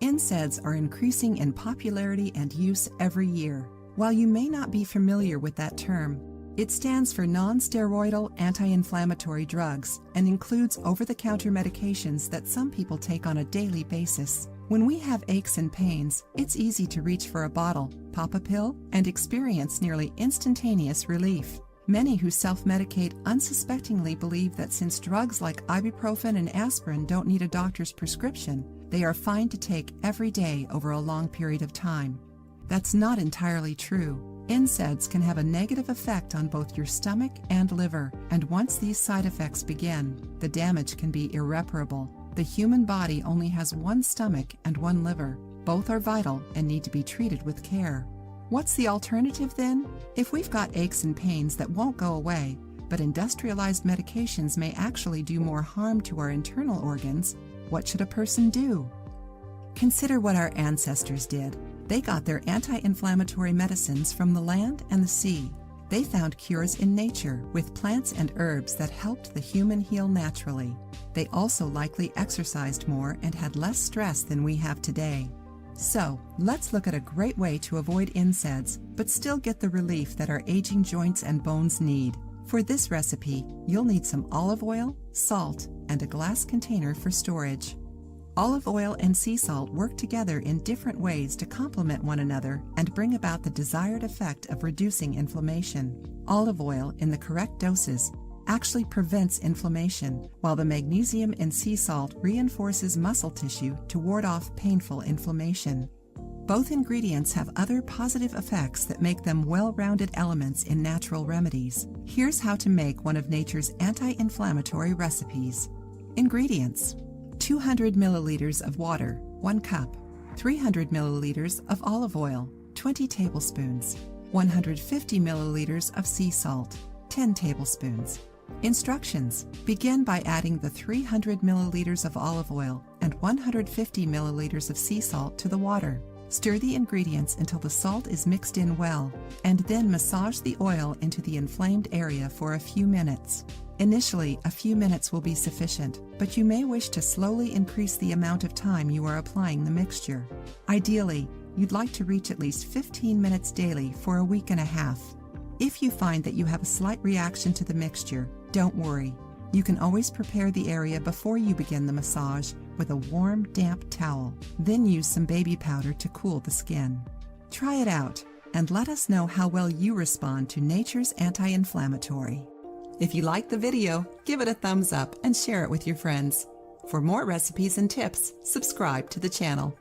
NSAIDs are increasing in popularity and use every year. While you may not be familiar with that term, it stands for non-steroidal anti-inflammatory drugs and includes over-the-counter medications that some people take on a daily basis. When we have aches and pains, it's easy to reach for a bottle, pop a pill, and experience nearly instantaneous relief. Many who self-medicate unsuspectingly believe that since drugs like ibuprofen and aspirin don't need a doctor's prescription, they are fine to take every day over a long period of time. That's not entirely true. NSAIDs can have a negative effect on both your stomach and liver, and once these side effects begin, the damage can be irreparable. The human body only has one stomach and one liver. Both are vital and need to be treated with care. What's the alternative then? If we've got aches and pains that won't go away, but industrialized medications may actually do more harm to our internal organs, what should a person do? Consider what our ancestors did. They got their anti-inflammatory medicines from the land and the sea. They found cures in nature with plants and herbs that helped the human heal naturally. They also likely exercised more and had less stress than we have today. So, let's look at a great way to avoid NSAIDs, but still get the relief that our aging joints and bones need. For this recipe, you'll need some olive oil, salt, and a glass container for storage. Olive oil and sea salt work together in different ways to complement one another and bring about the desired effect of reducing inflammation. Olive oil, in the correct doses, actually prevents inflammation, while the magnesium in sea salt reinforces muscle tissue to ward off painful inflammation. Both ingredients have other positive effects that make them well-rounded elements in natural remedies. Here's how to make one of nature's anti-inflammatory recipes. Ingredients: 200 milliliters of water, 1 cup, 300 milliliters of olive oil, 20 tablespoons, 150 milliliters of sea salt, 10 tablespoons. Instructions: begin by adding the 300 milliliters of olive oil and 150 milliliters of sea salt to the water. Stir the ingredients until the salt is mixed in well, and then massage the oil into the inflamed area for a few minutes. Initially, a few minutes will be sufficient, but you may wish to slowly increase the amount of time you are applying the mixture. Ideally, you'd like to reach at least 15 minutes daily for a week and a half. If you find that you have a slight reaction to the mixture, don't worry. You can always prepare the area before you begin the massage with a warm, damp towel. Then use some baby powder to cool the skin. Try it out and let us know how well you respond to nature's anti-inflammatory. If you liked the video, give it a thumbs up and share it with your friends. For more recipes and tips, subscribe to the channel.